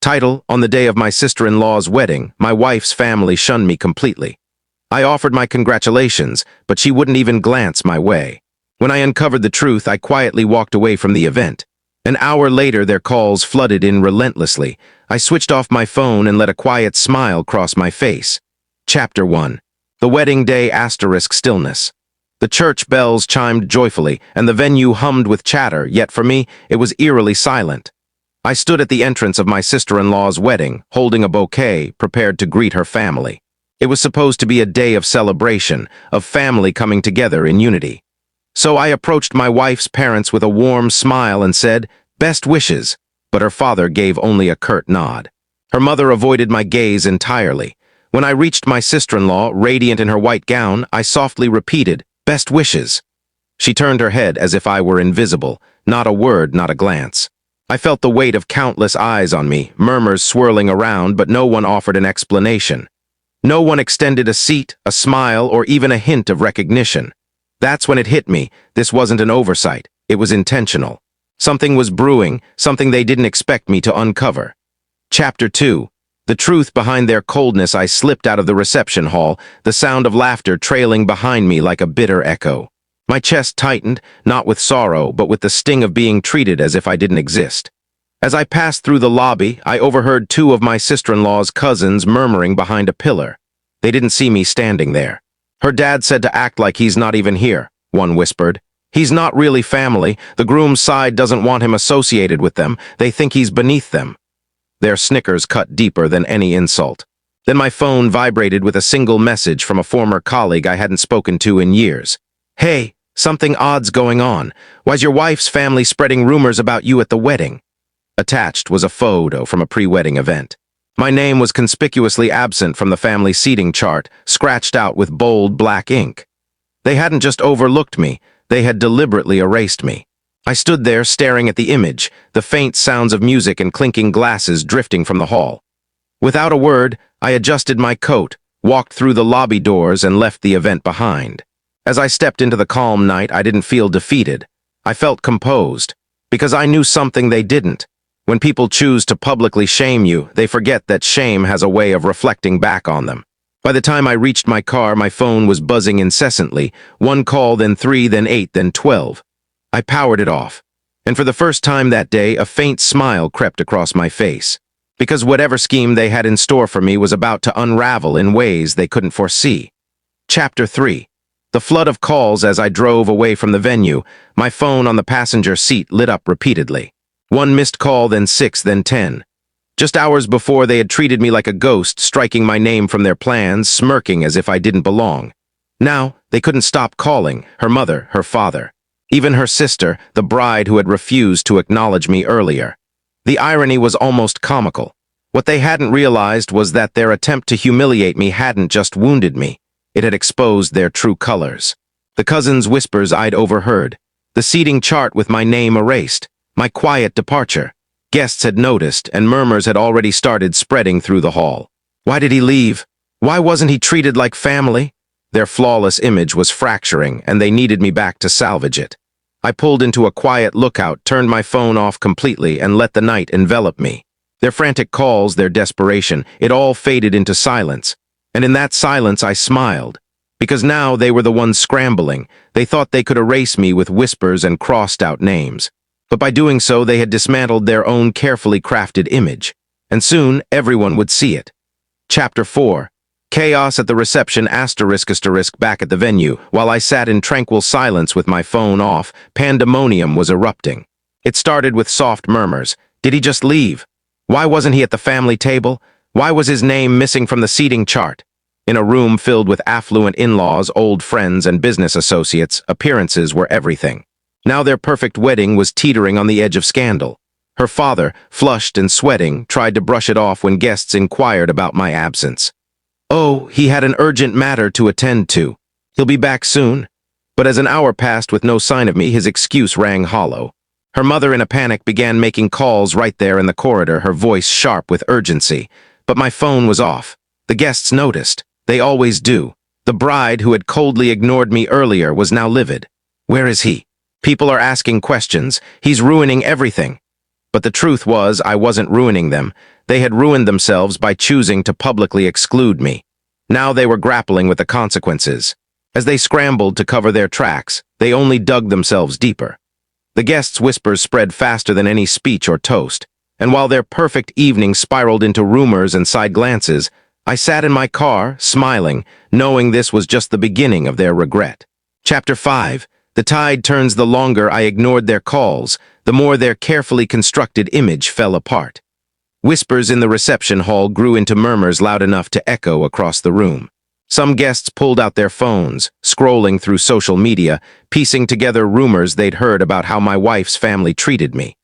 Title: On the day of my sister-in-law's wedding, my wife's family shunned me completely. I offered my congratulations, but she wouldn't even glance my way. When I uncovered the truth, I quietly walked away from the event. An hour later, their calls flooded in relentlessly. I switched off my phone and let a quiet smile cross my face. Chapter 1. The Wedding Day * Stillness. The church bells chimed joyfully, and the venue hummed with chatter, yet for me, it was eerily silent. I stood at the entrance of my sister-in-law's wedding, holding a bouquet, prepared to greet her family. It was supposed to be a day of celebration, of family coming together in unity. So I approached my wife's parents with a warm smile and said, "Best wishes," but her father gave only a curt nod. Her mother avoided my gaze entirely. When I reached my sister-in-law, radiant in her white gown, I softly repeated, "Best wishes." She turned her head as if I were invisible, not a word, not a glance. I felt the weight of countless eyes on me, murmurs swirling around, but no one offered an explanation. No one extended a seat, a smile, or even a hint of recognition. That's when it hit me. This wasn't an oversight. It was intentional. Something was brewing, something they didn't expect me to uncover. Chapter 2. The truth behind their coldness. I slipped out of the reception hall, the sound of laughter trailing behind me like a bitter echo. My chest tightened, not with sorrow, but with the sting of being treated as if I didn't exist. As I passed through the lobby, I overheard two of my sister-in-law's cousins murmuring behind a pillar. They didn't see me standing there. "Her dad said to act like he's not even here," one whispered. "He's not really family. The groom's side doesn't want him associated with them. They think he's beneath them." Their snickers cut deeper than any insult. Then my phone vibrated with a single message from a former colleague I hadn't spoken to in years. "Hey, something odd's going on. Why's your wife's family spreading rumors about you at the wedding?" Attached was a photo from a pre-wedding event. My name was conspicuously absent from the family seating chart, scratched out with bold black ink. They hadn't just overlooked me, they had deliberately erased me. I stood there staring at the image, the faint sounds of music and clinking glasses drifting from the hall. Without a word, I adjusted my coat, walked through the lobby doors, and left the event behind. As I stepped into the calm night, I didn't feel defeated. I felt composed, because I knew something they didn't. When people choose to publicly shame you, they forget that shame has a way of reflecting back on them. By the time I reached my car, my phone was buzzing incessantly. One call, then 3, then 8, then 12. I powered it off. And for the first time that day, a faint smile crept across my face. Because whatever scheme they had in store for me was about to unravel in ways they couldn't foresee. Chapter 3. The flood of calls. As I drove away from the venue, my phone on the passenger seat lit up repeatedly. One missed call, then 6, then 10. Just hours before, they had treated me like a ghost, striking my name from their plans, smirking as if I didn't belong. Now, they couldn't stop calling, her mother, her father. Even her sister, the bride who had refused to acknowledge me earlier. The irony was almost comical. What they hadn't realized was that their attempt to humiliate me hadn't just wounded me. It had exposed their true colors. The cousins' whispers I'd overheard. The seating chart with my name erased. My quiet departure. Guests had noticed, and murmurs had already started spreading through the hall. Why did he leave? Why wasn't he treated like family? Their flawless image was fracturing, and they needed me back to salvage it. I pulled into a quiet lookout, turned my phone off completely, and let the night envelop me. Their frantic calls, their desperation, it all faded into silence. And in that silence I smiled. Because now they were the ones scrambling. They thought they could erase me with whispers and crossed-out names. But by doing so, they had dismantled their own carefully crafted image. And soon, everyone would see it. Chapter 4. Chaos at the reception * back at the venue. While I sat in tranquil silence with my phone off, pandemonium was erupting. It started with soft murmurs. Did he just leave? Why wasn't he at the family table? Why was his name missing from the seating chart? In a room filled with affluent in-laws, old friends, and business associates, appearances were everything. Now their perfect wedding was teetering on the edge of scandal. Her father, flushed and sweating, tried to brush it off when guests inquired about my absence. Oh, he had an urgent matter to attend to. He'll be back soon. But as an hour passed with no sign of me, his excuse rang hollow. Her mother, in a panic, began making calls right there in the corridor, her voice sharp with urgency. But my phone was off. The guests noticed. They always do. The bride, who had coldly ignored me earlier, was now livid. Where is he? People are asking questions. He's ruining everything. But the truth was, I wasn't ruining them. They had ruined themselves by choosing to publicly exclude me. Now they were grappling with the consequences. As they scrambled to cover their tracks, they only dug themselves deeper. The guests' whispers spread faster than any speech or toast, and while their perfect evening spiraled into rumors and side glances, I sat in my car, smiling, knowing this was just the beginning of their regret. Chapter 5. The tide turns. The longer I ignored their calls, the more their carefully constructed image fell apart. Whispers in the reception hall grew into murmurs loud enough to echo across the room. Some guests pulled out their phones, scrolling through social media, piecing together rumors they'd heard about how my wife's family treated me.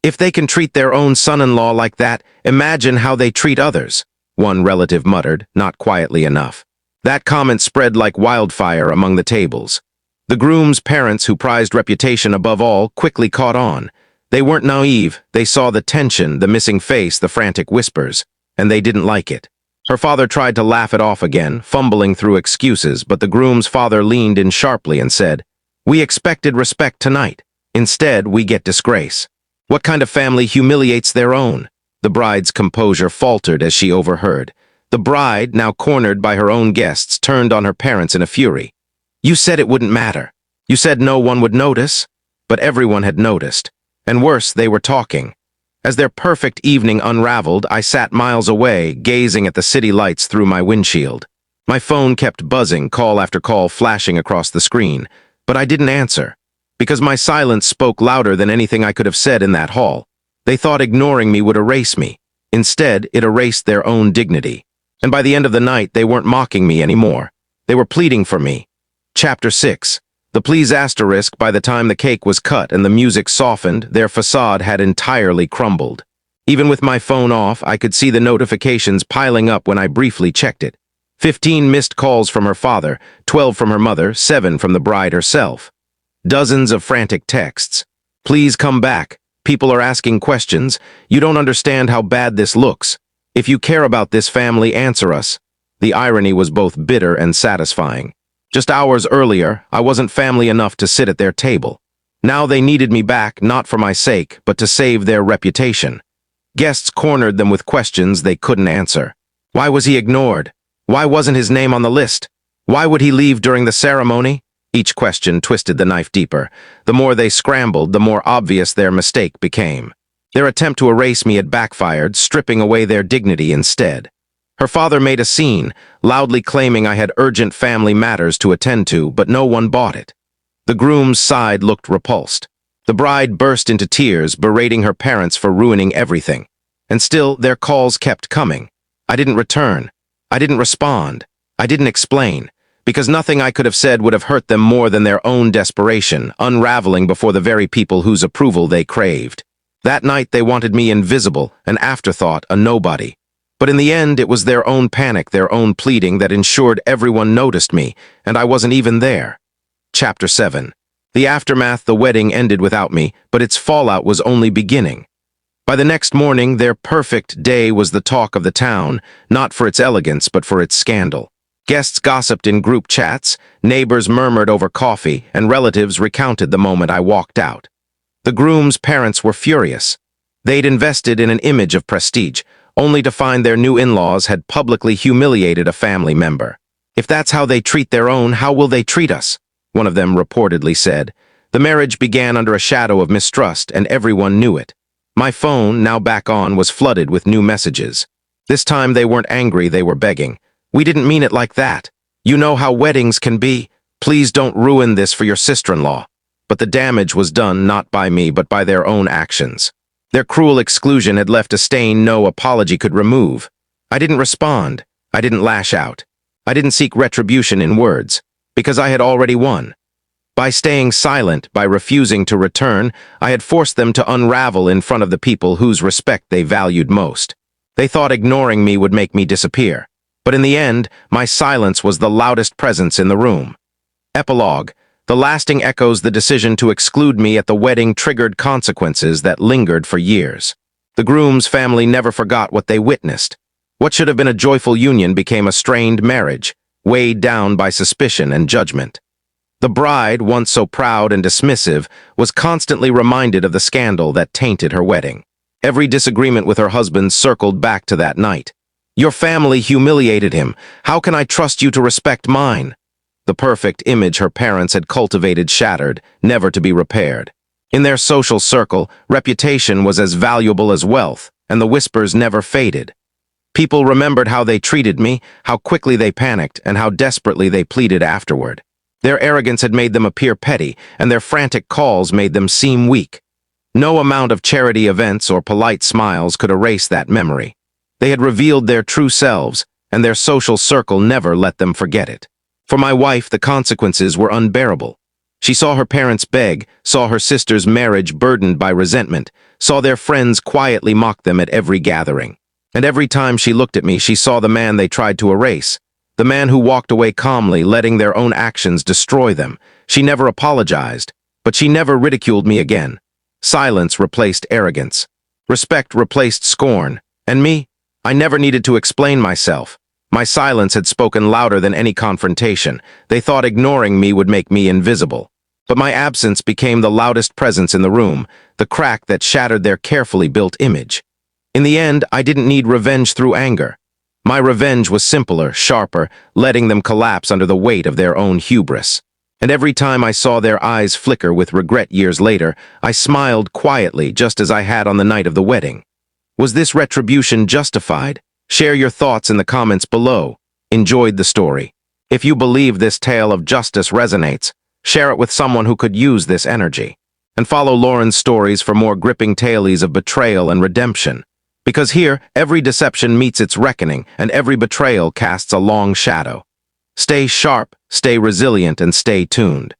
"If they can treat their own son-in-law like that, imagine how they treat others," one relative muttered, not quietly enough. That comment spread like wildfire among the tables. The groom's parents, who prized reputation above all, quickly caught on. They weren't naive. They saw the tension, the missing face, the frantic whispers, and they didn't like it. Her father tried to laugh it off again, fumbling through excuses, but the groom's father leaned in sharply and said, "We expected respect tonight. Instead, we get disgrace. What kind of family humiliates their own?" The bride's composure faltered as she overheard. The bride, now cornered by her own guests, turned on her parents in a fury. "You said it wouldn't matter. You said no one would notice." But everyone had noticed. And worse, they were talking. As their perfect evening unraveled, I sat miles away, gazing at the city lights through my windshield. My phone kept buzzing, call after call flashing across the screen, but I didn't answer, because my silence spoke louder than anything I could have said in that hall. They thought ignoring me would erase me. Instead, it erased their own dignity. And by the end of the night, they weren't mocking me anymore. They were pleading for me. Chapter 6. The please asterisk. By the time the cake was cut and the music softened, their facade had entirely crumbled. Even with my phone off, I could see the notifications piling up when I briefly checked it. 15 missed calls from her father, 12 from her mother, 7 from the bride herself. Dozens of frantic texts. "Please come back. People are asking questions. You don't understand how bad this looks. If you care about this family, answer us." The irony was both bitter and satisfying. Just hours earlier, I wasn't family enough to sit at their table. Now they needed me back, not for my sake, but to save their reputation. Guests cornered them with questions they couldn't answer. Why was he ignored? Why wasn't his name on the list? Why would he leave during the ceremony? Each question twisted the knife deeper. The more they scrambled, the more obvious their mistake became. Their attempt to erase me had backfired, stripping away their dignity instead. Her father made a scene, loudly claiming I had urgent family matters to attend to, but no one bought it. The groom's side looked repulsed. The bride burst into tears, berating her parents for ruining everything. And still, their calls kept coming. I didn't return. I didn't respond. I didn't explain, because nothing I could have said would have hurt them more than their own desperation, unraveling before the very people whose approval they craved. That night they wanted me invisible, an afterthought, a nobody. But in the end, it was their own panic, their own pleading that ensured everyone noticed me, and I wasn't even there. Chapter 7. The aftermath. The wedding ended without me, but its fallout was only beginning. By the next morning, their perfect day was the talk of the town, not for its elegance, but for its scandal. Guests gossiped in group chats, neighbors murmured over coffee, and relatives recounted the moment I walked out. The groom's parents were furious. They'd invested in an image of prestige, only to find their new in-laws had publicly humiliated a family member. "If that's how they treat their own, how will they treat us?" one of them reportedly said. The marriage began under a shadow of mistrust, and everyone knew it. My phone, now back on, was flooded with new messages. This time they weren't angry, they were begging. "We didn't mean it like that. You know how weddings can be. Please don't ruin this for your sister-in-law." But the damage was done not by me, but by their own actions. Their cruel exclusion had left a stain no apology could remove. I didn't respond. I didn't lash out. I didn't seek retribution in words, because I had already won. By staying silent, by refusing to return, I had forced them to unravel in front of the people whose respect they valued most. They thought ignoring me would make me disappear. But in the end, my silence was the loudest presence in the room. Epilogue. The lasting echoes. The decision to exclude me at the wedding triggered consequences that lingered for years. The groom's family never forgot what they witnessed. What should have been a joyful union became a strained marriage, weighed down by suspicion and judgment. The bride, once so proud and dismissive, was constantly reminded of the scandal that tainted her wedding. Every disagreement with her husband circled back to that night. "Your family humiliated him. How can I trust you to respect mine?" The perfect image her parents had cultivated shattered, never to be repaired. In their social circle, reputation was as valuable as wealth, and the whispers never faded. People remembered how they treated me, how quickly they panicked, and how desperately they pleaded afterward. Their arrogance had made them appear petty, and their frantic calls made them seem weak. No amount of charity events or polite smiles could erase that memory. They had revealed their true selves, and their social circle never let them forget it. For my wife, the consequences were unbearable. She saw her parents beg, saw her sister's marriage burdened by resentment, saw their friends quietly mock them at every gathering. And every time she looked at me, she saw the man they tried to erase, the man who walked away calmly, letting their own actions destroy them. She never apologized, but she never ridiculed me again. Silence replaced arrogance. Respect replaced scorn. And me? I never needed to explain myself. My silence had spoken louder than any confrontation. They thought ignoring me would make me invisible. But my absence became the loudest presence in the room, the crack that shattered their carefully built image. In the end, I didn't need revenge through anger. My revenge was simpler, sharper, letting them collapse under the weight of their own hubris. And every time I saw their eyes flicker with regret years later, I smiled quietly, just as I had on the night of the wedding. Was this retribution justified? Share your thoughts in the comments below. Enjoyed the story. If you believe this tale of justice resonates, share it with someone who could use this energy. And follow Lauren's stories for more gripping tales of betrayal and redemption. Because here, every deception meets its reckoning, and every betrayal casts a long shadow. Stay sharp, stay resilient, and stay tuned.